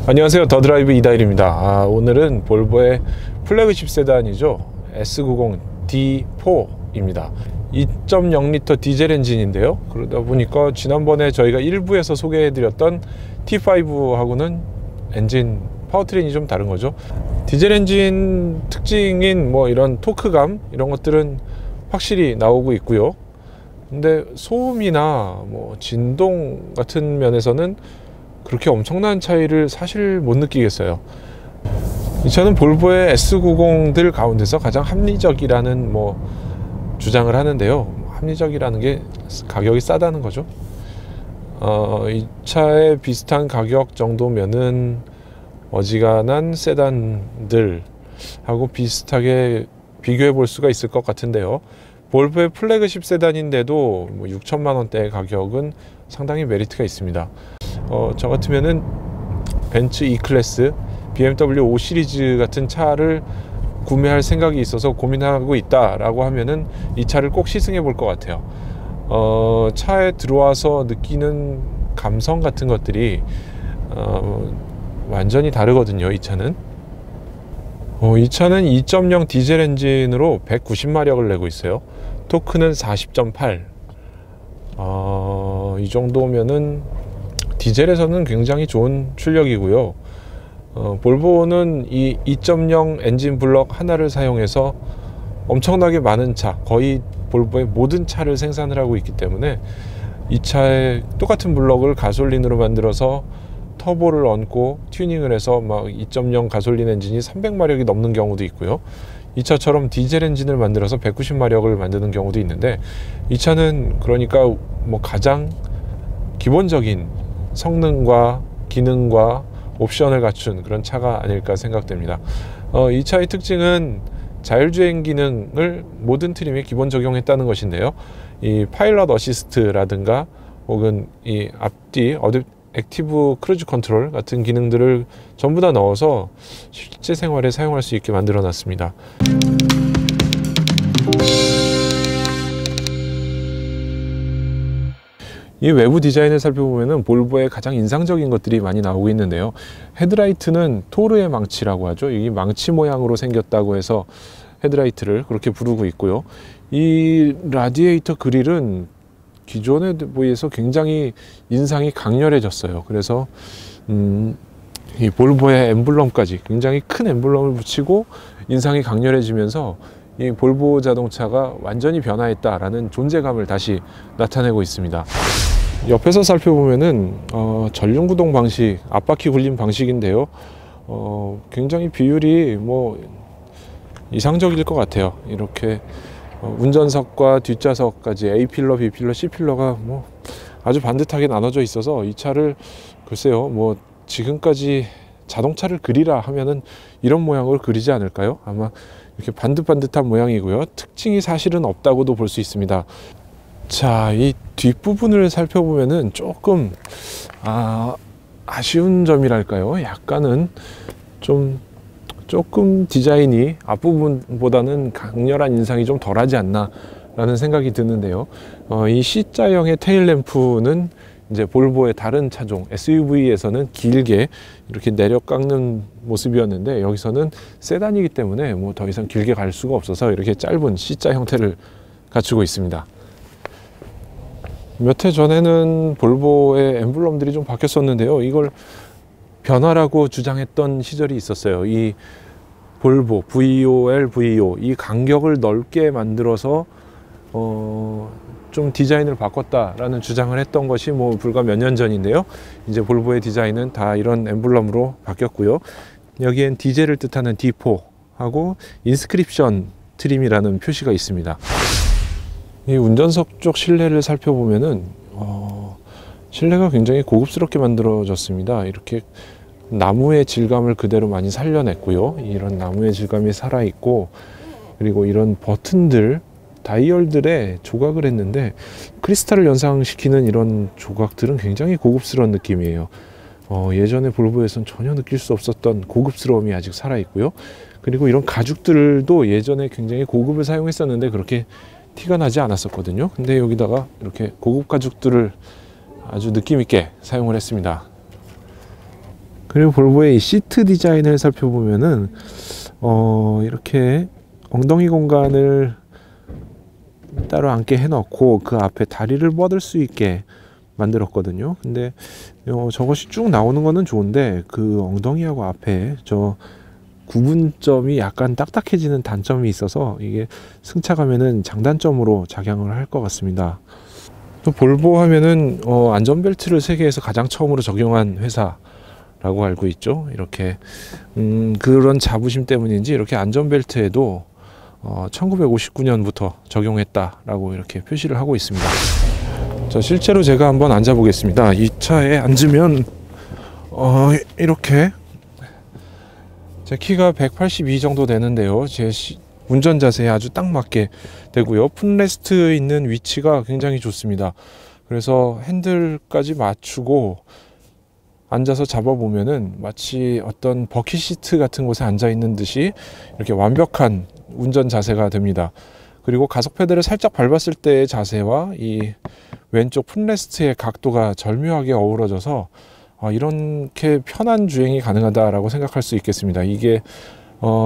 안녕하세요, 더드라이브 이다일입니다. 오늘은 볼보의 플래그십 세단이죠, S90 D4입니다 2.0L 디젤 엔진인데요, 그러다 보니까 지난번에 저희가 1부에서 소개해드렸던 T5하고는 엔진 파워트레인이 좀 다른 거죠. 디젤 엔진 특징인 이런 토크감, 이런 것들은 확실히 나오고 있고요. 근데 소음이나 진동 같은 면에서는 그렇게 엄청난 차이를 사실 못 느끼겠어요. 이 차는 볼보의 S90들 가운데서 가장 합리적이라는 주장을 하는데요. 합리적이라는 게 가격이 싸다는 거죠. 이 차에 비슷한 가격 정도면은 어지간한 세단들하고 비슷하게 비교해 볼 수가 있을 것 같은데요. 볼보의 플래그십 세단인데도 6천만 원대의 가격은 상당히 메리트가 있습니다. 저 같으면은 벤츠 E클래스, BMW 5 시리즈 같은 차를 구매할 생각이 있어서 고민하고 있다라고 하면은 이 차를 꼭 시승해 볼 것 같아요. 차에 들어와서 느끼는 감성 같은 것들이 완전히 다르거든요. 이 차는 2.0 디젤 엔진으로 190마력을 내고 있어요. 토크는 40.8. 이 정도면은 디젤에서는 굉장히 좋은 출력이고요. 볼보는 이 2.0 엔진 블럭 하나를 사용해서 엄청나게 많은 차, 거의 볼보의 모든 차를 생산을 하고 있기 때문에 이 차에 똑같은 블럭을 가솔린으로 만들어서 터보를 얹고 튜닝을 해서 2.0 가솔린 엔진이 300마력이 넘는 경우도 있고요. 이 차처럼 디젤 엔진을 만들어서 190마력을 만드는 경우도 있는데, 이 차는 그러니까 가장 기본적인 성능과 기능과 옵션을 갖춘 그런 차가 아닐까 생각됩니다. 이 차의 특징은 자율주행 기능을 모든 트림에 기본 적용했다는 것인데요. 이 파일럿 어시스트라든가 혹은 이 앞뒤 액티브 크루즈 컨트롤 같은 기능들을 전부 다 넣어서 실제 생활에 사용할 수 있게 만들어 놨습니다. 이 외부 디자인을 살펴보면 볼보의 가장 인상적인 것들이 많이 나오고 있는데요. 헤드라이트는 토르의 망치라고 하죠. 이 망치 모양으로 생겼다고 해서 헤드라이트를 그렇게 부르고 있고요. 이 라디에이터 그릴은 기존에 비해서 굉장히 인상이 강렬해졌어요. 그래서 이 볼보의 엠블럼까지, 굉장히 큰 엠블럼을 붙이고 인상이 강렬해지면서 이 볼보 자동차가 완전히 변화했다라는 존재감을 다시 나타내고 있습니다. 옆에서 살펴보면은 전륜구동 방식, 앞바퀴 굴림 방식인데요. 굉장히 비율이 이상적일 것 같아요. 이렇게 운전석과 뒷좌석까지 A필러, B필러, C필러가 아주 반듯하게 나눠져 있어서 이 차를 글쎄요, 지금까지 자동차를 그리라 하면은 이런 모양을 그리지 않을까요? 아마 이렇게 반듯반듯한 모양이고요. 특징이 사실은 없다고도 볼 수 있습니다. 자, 이 뒷부분을 살펴보면은 조금 아쉬운 점이랄까요? 약간은 조금 디자인이 앞부분보다는 강렬한 인상이 좀 덜하지 않나 라는 생각이 드는데요. 이 C자형의 테일램프는 이제 볼보의 다른 차종 SUV에서는 길게 이렇게 내려 깎는 모습이었는데, 여기서는 세단이기 때문에 더 이상 길게 갈 수가 없어서 이렇게 짧은 C자 형태를 갖추고 있습니다. 몇 해 전에는 볼보의 엠블럼들이 좀 바뀌었었는데요. 이걸 변화라고 주장했던 시절이 있었어요. 이 볼보 VOL 이 간격을 넓게 만들어서 좀 디자인을 바꿨다라는 주장을 했던 것이 불과 몇 년 전인데요. 이제 볼보의 디자인은 다 이런 엠블럼으로 바뀌었고요. 여기엔 디젤을 뜻하는 D4하고 인스크립션 트림이라는 표시가 있습니다. 이 운전석 쪽 실내를 살펴보면은 실내가 굉장히 고급스럽게 만들어졌습니다. 이렇게 나무의 질감을 그대로 많이 살려냈고요. 이런 나무의 질감이 살아있고, 그리고 이런 버튼들, 다이얼들에 조각을 했는데 크리스탈을 연상시키는 이런 조각들은 굉장히 고급스러운 느낌이에요. 예전에 볼보에선 전혀 느낄 수 없었던 고급스러움이 아직 살아있고요. 그리고 이런 가죽들도 예전에 굉장히 고급을 사용했었는데 그렇게 티가 나지 않았었거든요. 근데 여기다가 이렇게 고급 가죽들을 아주 느낌 있게 사용을 했습니다. 그리고 볼보의 이 시트 디자인을 살펴보면은 이렇게 엉덩이 공간을 따로 앉게 해놓고 그 앞에 다리를 뻗을 수 있게 만들었거든요. 근데 저것이 쭉 나오는 거는 좋은데 그 엉덩이하고 앞에 저 구분점이 약간 딱딱해지는 단점이 있어서 이게 승차감에는 장단점으로 작용을 할 것 같습니다. 또 볼보 하면은 안전벨트를 세계에서 가장 처음으로 적용한 회사라고 알고 있죠. 이렇게 그런 자부심 때문인지 이렇게 안전벨트에도 1959년부터 적용했다라고 이렇게 표시를 하고 있습니다. 자, 실제로 제가 한번 앉아 보겠습니다. 이 차에 앉으면 이렇게 제 키가 182 정도 되는데요. 제 운전 자세에 아주 딱 맞게 되고요. 풋레스트 있는 위치가 굉장히 좋습니다. 그래서 핸들까지 맞추고 앉아서 잡아보면은 마치 어떤 버킷 시트 같은 곳에 앉아 있는 듯이 이렇게 완벽한 운전 자세가 됩니다. 그리고 가속 페달을 살짝 밟았을 때의 자세와 이 왼쪽 풋레스트의 각도가 절묘하게 어우러져서 이렇게 편한 주행이 가능하다라고 생각할 수 있겠습니다. 이게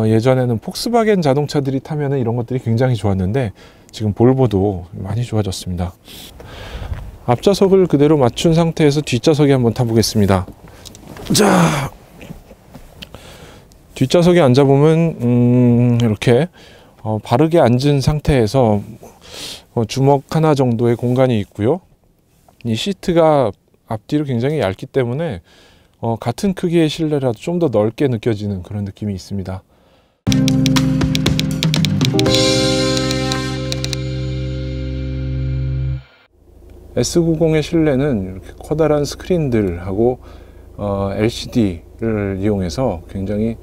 예전에는 폭스바겐 자동차들이 타면은 이런 것들이 굉장히 좋았는데 지금 볼보도 많이 좋아졌습니다. 앞좌석을 그대로 맞춘 상태에서 뒷좌석에 한번 타보겠습니다. 자, 뒷좌석에 앉아보면 이렇게 바르게 앉은 상태에서 주먹 하나 정도의 공간이 있고요. 이 시트가 앞뒤로 굉장히 얇기 때문에 같은 크기의 실내라도 좀 더 넓게 느껴지는 그런 느낌이 있습니다. S90의 실내는 이렇게 커다란 스크린들하고 LCD를 이용해서 굉장히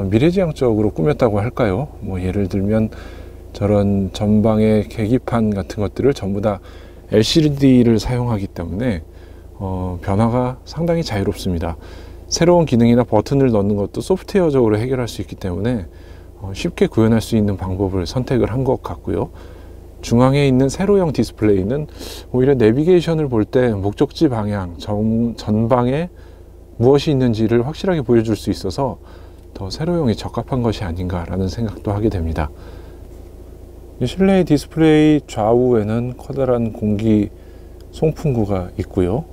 미래지향적으로 꾸몄다고 할까요? 뭐 예를 들면 저런 전방의 계기판 같은 것들을 전부 다 LCD를 사용하기 때문에 변화가 상당히 자유롭습니다. 새로운 기능이나 버튼을 넣는 것도 소프트웨어적으로 해결할 수 있기 때문에 쉽게 구현할 수 있는 방법을 선택을 한 것 같고요. 중앙에 있는 세로형 디스플레이는 오히려 내비게이션을 볼 때 목적지 방향, 전방에 무엇이 있는지를 확실하게 보여줄 수 있어서 더 세로형이 적합한 것이 아닌가라는 생각도 하게 됩니다. 실내 디스플레이 좌우에는 커다란 공기 송풍구가 있고요.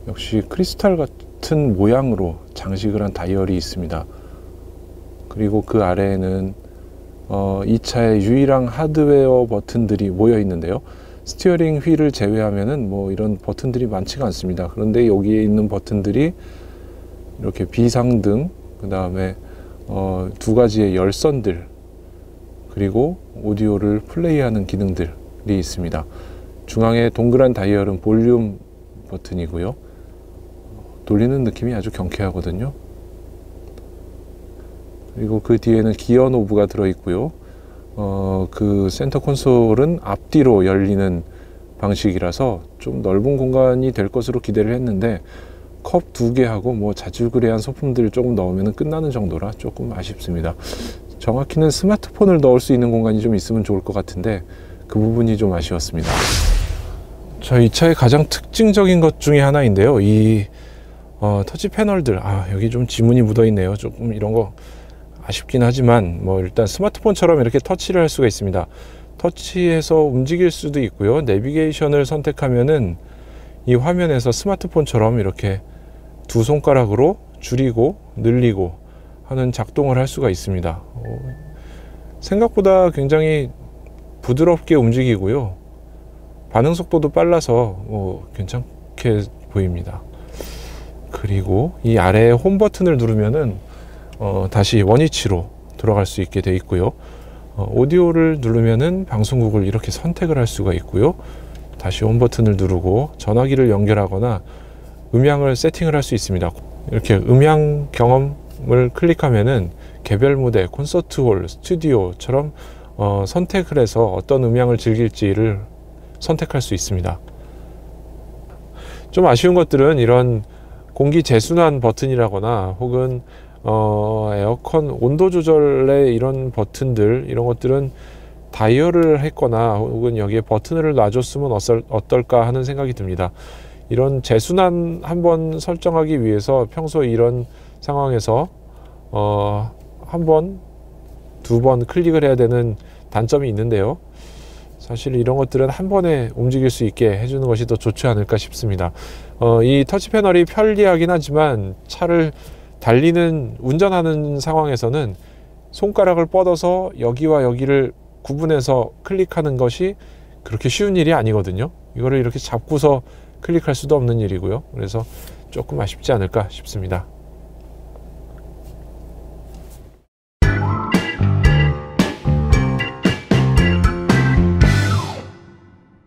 역시 크리스탈 같은 모양으로 장식을 한 다이얼이 있습니다. 그리고 그 아래에는 이 차의 유일한 하드웨어 버튼들이 모여 있는데요. 스티어링 휠을 제외하면은 뭐 이런 버튼들이 많지가 않습니다. 그런데 여기에 있는 버튼들이 이렇게 비상등, 그 다음에 두 가지의 열선들, 그리고 오디오를 플레이하는 기능들이 있습니다. 중앙에 동그란 다이얼은 볼륨 버튼이고요. 돌리는 느낌이 아주 경쾌하거든요. 그리고 그 뒤에는 기어 노브가 들어있고요. 그 센터 콘솔은 앞뒤로 열리는 방식이라서 좀 넓은 공간이 될 것으로 기대를 했는데 컵 2개하고 뭐 자질구레한 소품들을 조금 넣으면 끝나는 정도라 조금 아쉽습니다. 정확히는 스마트폰을 넣을 수 있는 공간이 좀 있으면 좋을 것 같은데 그 부분이 좀 아쉬웠습니다. 이 차의 가장 특징적인 것 중에 하나인데요. 이 터치 패널들, 여기 좀 지문이 묻어 있네요. 조금 이런 거 아쉽긴 하지만 뭐 일단 스마트폰처럼 이렇게 터치를 할 수가 있습니다. 터치해서 움직일 수도 있고요. 내비게이션을 선택하면은 이 화면에서 스마트폰처럼 이렇게 두 손가락으로 줄이고 늘리고 하는 작동을 할 수가 있습니다. 생각보다 굉장히 부드럽게 움직이고요. 반응 속도도 빨라서 괜찮게 보입니다. 그리고 이 아래에 홈 버튼을 누르면은 다시 원위치로 돌아갈 수 있게 되어 있고요. 오디오를 누르면은 방송국을 이렇게 선택을 할 수가 있고요. 다시 홈 버튼을 누르고 전화기를 연결하거나 음향을 세팅을 할 수 있습니다. 이렇게 음향 경험을 클릭하면은 개별 무대, 콘서트홀, 스튜디오처럼 선택을 해서 어떤 음향을 즐길지를 선택할 수 있습니다. 좀 아쉬운 것들은 이런 공기 재순환 버튼이라거나 혹은 에어컨 온도 조절의 이런 버튼들, 이런 것들은 다이얼을 했거나 혹은 여기에 버튼을 놔줬으면 어떨까 하는 생각이 듭니다. 이런 재순환 한번 설정하기 위해서 평소 이런 상황에서 한 번, 두 번 클릭을 해야 되는 단점이 있는데요. 사실 이런 것들은 한 번에 움직일 수 있게 해주는 것이 더 좋지 않을까 싶습니다. 이 터치 패널이 편리하긴 하지만 차를 운전하는 상황에서는 손가락을 뻗어서 여기와 여기를 구분해서 클릭하는 것이 그렇게 쉬운 일이 아니거든요. 이거를 이렇게 잡고서 클릭할 수도 없는 일이고요. 그래서 조금 아쉽지 않을까 싶습니다.